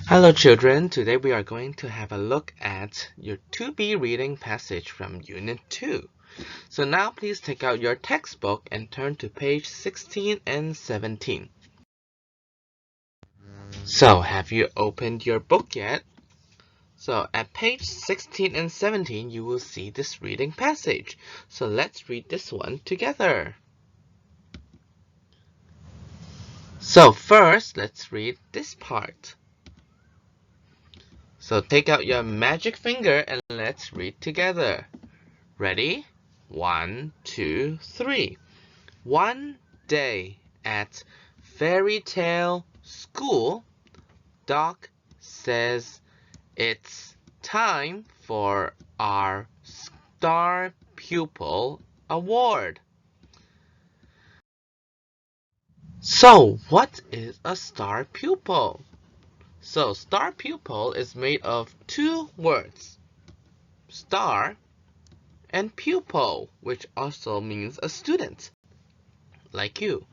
Hello children, today we are going to have a look at your to-be reading passage from Unit 2. So now please take out your textbook and turn to page 16 and 17. So have you opened your book yet? So at page 16 and 17 you will see this reading passage. So let's read this one together. So first let's read this part. So take out your magic finger and let's read together. Ready? 1, 2, 3. One day at Fairy Tale School, Doc says it's time for our Star Pupil Award. So, what is a star pupil? So, star pupil is made of two words, star and pupil, which also means a student, like you.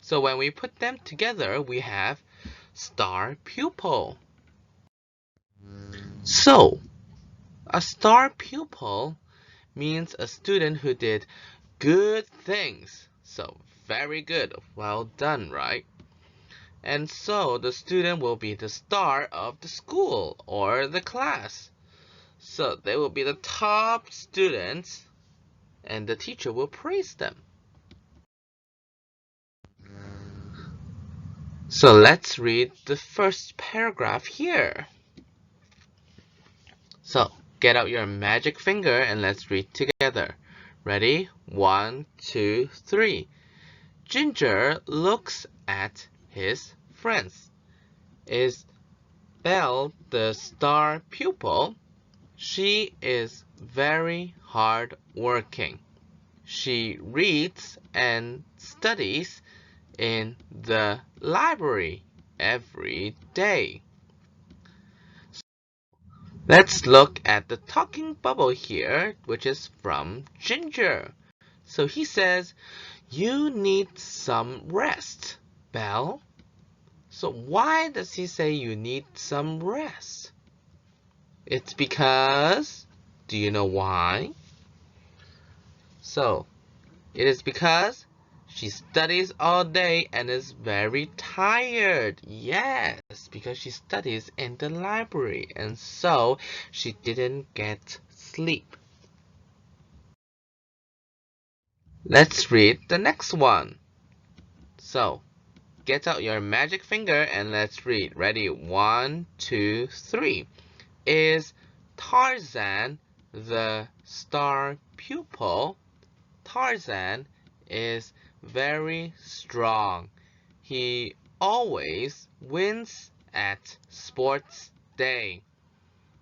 So when we put them together, we have star pupil. So, a star pupil means a student who did good things. So, very good. Well done, right? And so, the student will be the star of the school or the class. So, they will be the top students, and the teacher will praise them. So, let's read the first paragraph here. So, get out your magic finger and let's read together. Ready? 1, 2, 3. Ginger looks at his friends. Is Belle the star pupil? She is very hard working. She reads and studies in the library every day. Let's look at the talking bubble here, which is from Ginger. So he says, you need some rest, Belle. So why does he say you need some rest? It's because, do you know why? So, it is because she studies all day and is very tired. Yes, because she studies in the library and so she didn't get sleep. Let's read the next one. So, get out your magic finger and let's read. Ready? 1, 2, 3. Is Tarzan the star pupil? Tarzan is very strong. He always wins at sports day.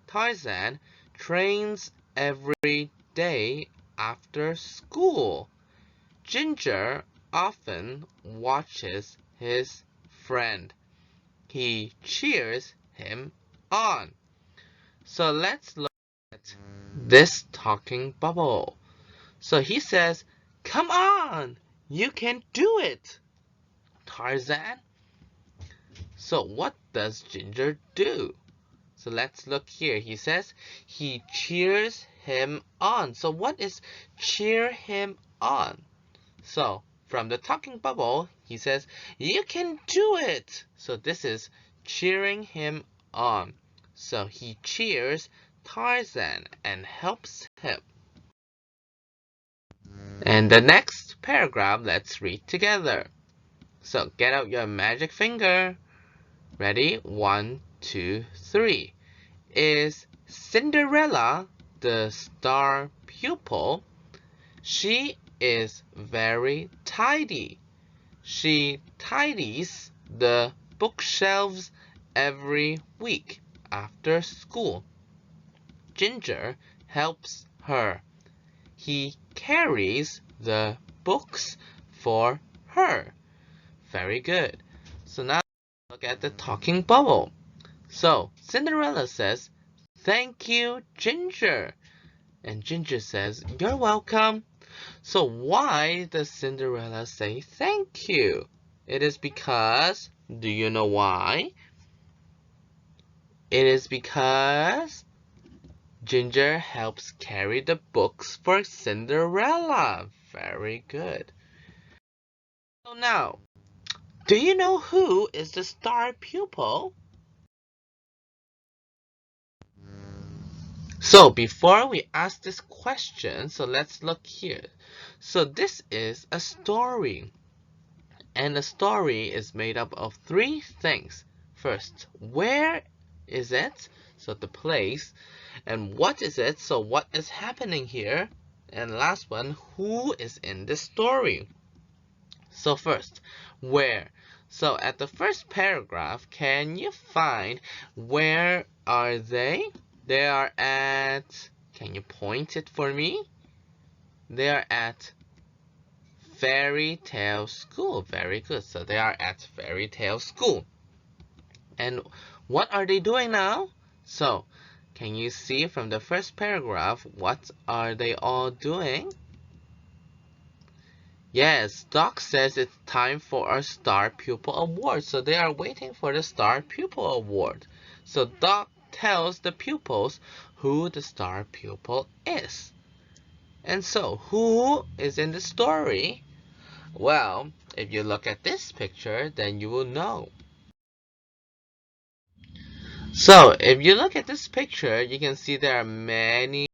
Tarzan trains every day after school. Ginger often watches his friend. He cheers him on. So let's look at this talking bubble. So he says, come on, you can do it, Tarzan. So what does Ginger do? So let's look here. He says he cheers him on. So what is cheer him on? So from the talking bubble, he says, you can do it. So this is cheering him on. So he cheers Tarzan and helps him. And the next paragraph, let's read together. So get out your magic finger. Ready? 1, 2, 3. Is Cinderella the star pupil? She is very tidy. She tidies the bookshelves every week after school. Ginger helps her. He carries the books for her. Very good. So now look at the talking bubble. So Cinderella says, thank you, Ginger. And Ginger says, you're welcome. So why does Cinderella say thank you? It is because, do you know why? It is because Ginger helps carry the books for Cinderella. Very good. So now, do you know who is the star pupil? So before we ask this question, so let's look here. So this is a story. And a story is made up of three things. First, where is it? So the place. And what is it? So what is happening here? And last one, who is in the story? So first, where? So at the first paragraph, can you find where are they? They are at, can you point it for me? They are at Fairy Tale School. Very good. So they are at Fairy Tale School. And what are they doing now? So, can you see from the first paragraph, what are they all doing? Yes, Doc says it's time for our Star Pupil Award. So they are waiting for the Star Pupil Award. So Doc tells the pupils who the Star Pupil is. And so, who is in the story? Well, if you look at this picture, then you will know. So, if you look at this picture, you can see there are many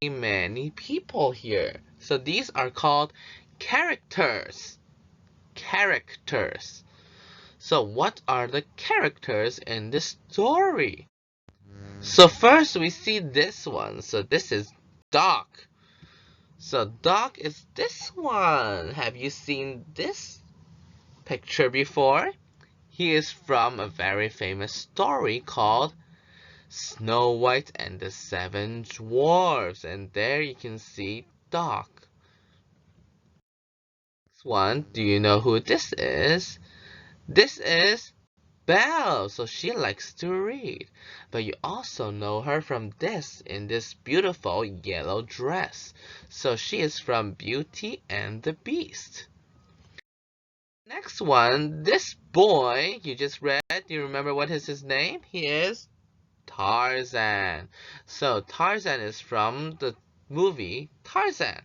people here. So these are called characters. Characters. So what are the characters in this story? So first we see this one. So this is Doc. So Doc is this one. Have you seen this picture before? He is from a very famous story called Snow White and the Seven Dwarfs. And there you can see Doc. Next one, do you know who this is? This is Belle. So she likes to read. But you also know her from this in this beautiful yellow dress. So she is from Beauty and the Beast. Next one, this boy you just read, do you remember what is his name? He is Tarzan. So Tarzan is from the movie Tarzan.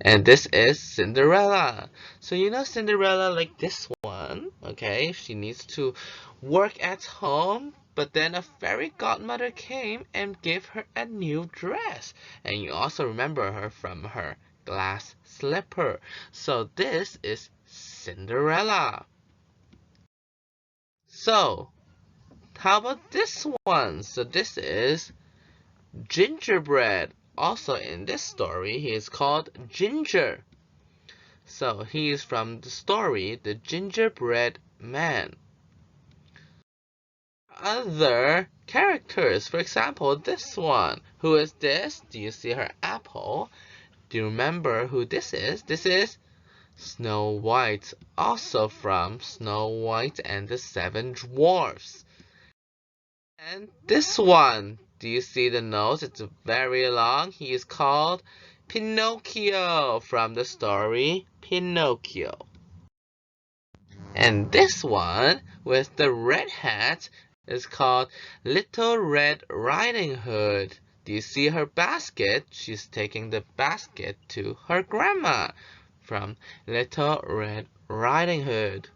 And this is Cinderella. So you know Cinderella like this one, okay? She needs to work at home, but then a fairy godmother came and gave her a new dress. And you also remember her from her glass slipper. So this is Cinderella. So, how about this one? So this is Gingerbread. Also in this story, he is called Ginger. So he is from the story The Gingerbread Man. Other characters, for example, this one. Who is this? Do you see her apple? Do you remember who this is? This is Snow White, also from Snow White and the Seven Dwarfs. And this one, do you see the nose? It's very long. He is called Pinocchio from the story Pinocchio. And this one with the red hat is called Little Red Riding Hood. Do you see her basket? She's taking the basket to her grandma from Little Red Riding Hood.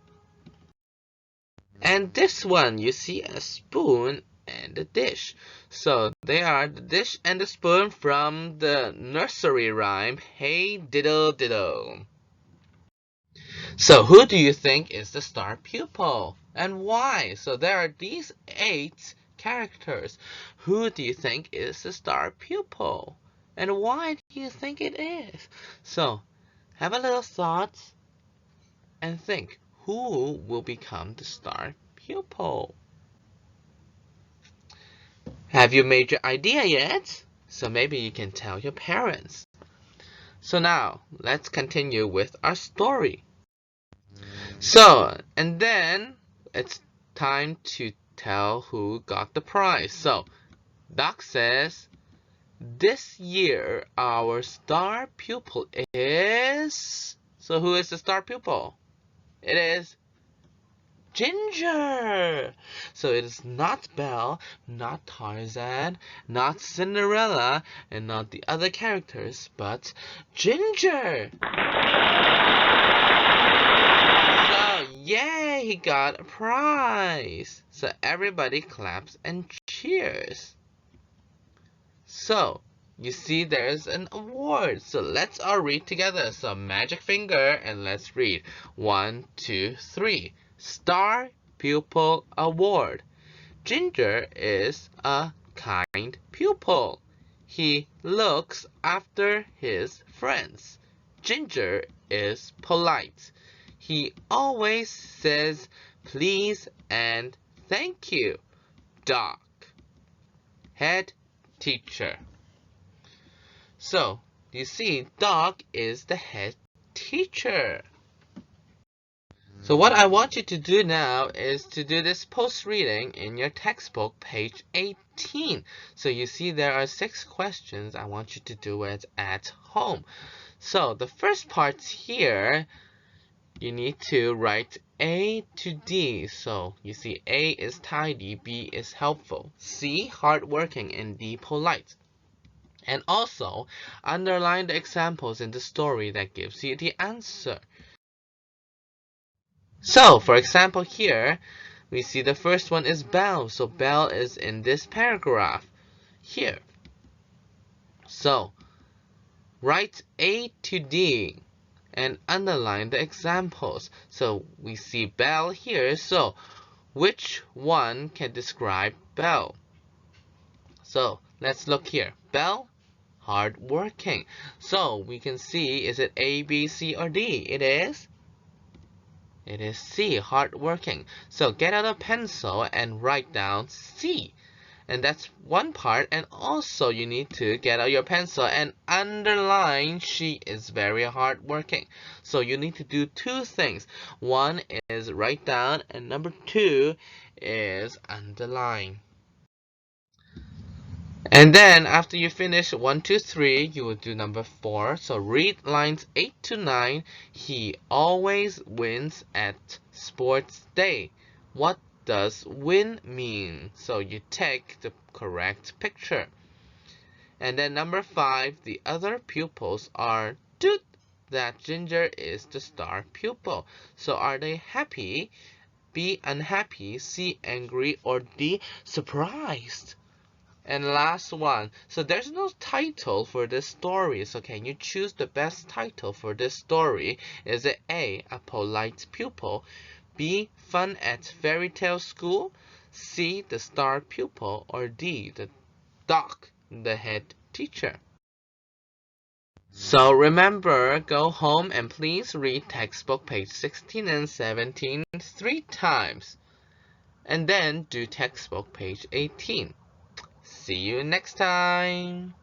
And this one, you see a spoon and a dish. So they are the dish and the spoon from the nursery rhyme, Hey Diddle Diddle. So who do you think is the star pupil? And why? So there are these 8 characters. Who do you think is the star pupil? And why do you think it is? So have a little thought and think. Who will become the star pupil? Have you made your idea yet? So maybe you can tell your parents. So now, let's continue with our story. So, and then it's time to tell who got the prize. So, Doc says, this year our star pupil is... So who is the star pupil? It is Ginger. So it is not Belle, not Tarzan, not Cinderella, and not the other characters, but Ginger. So, yay, he got a prize. So everybody claps and cheers. So, you see there's an award. So let's all read together. So magic finger and let's read. 1, 2, 3. Star Pupil Award. Ginger is a kind pupil. He looks after his friends. Ginger is polite. He always says please and thank you. Doc. Head teacher. So, you see, Doc is the head teacher. So what I want you to do now is to do this post-reading in your textbook, page 18. So you see there are 6 questions. I want you to do it at home. So the first part here, you need to write A to D. So you see A is tidy, B is helpful, C hardworking, and D polite. And also underline the examples in the story that gives you the answer. So, for example, here we see the first one is Belle. So Belle is in this paragraph here. So write A to D and underline the examples. So we see Belle here. So which one can describe Belle? So let's look here. Belle, hardworking. So we can see, is it A, B, C, or D? It is C, hardworking. So get out a pencil and write down C. And that's one part. And also you need to get out your pencil and underline she is very hardworking. So you need to do 2 things. One is write down, and number 2 is underline. And then after you finish 1, 2, 3, you will do number 4. So read lines 8 to 9. He always wins at sports day. What does win mean? So you take the correct picture. And then number 5, the other pupils are toot that Ginger is the star pupil. So are they happy, B unhappy, C angry, or D surprised? And last one, so there's no title for this story, so can you choose the best title for this story? Is it A, a polite pupil, B, fun at fairy tale school, C, the star pupil, or D, the doc, the head teacher? So remember, go home and please read textbook page 16 and 17 3 times, and then do textbook page 18. See you next time.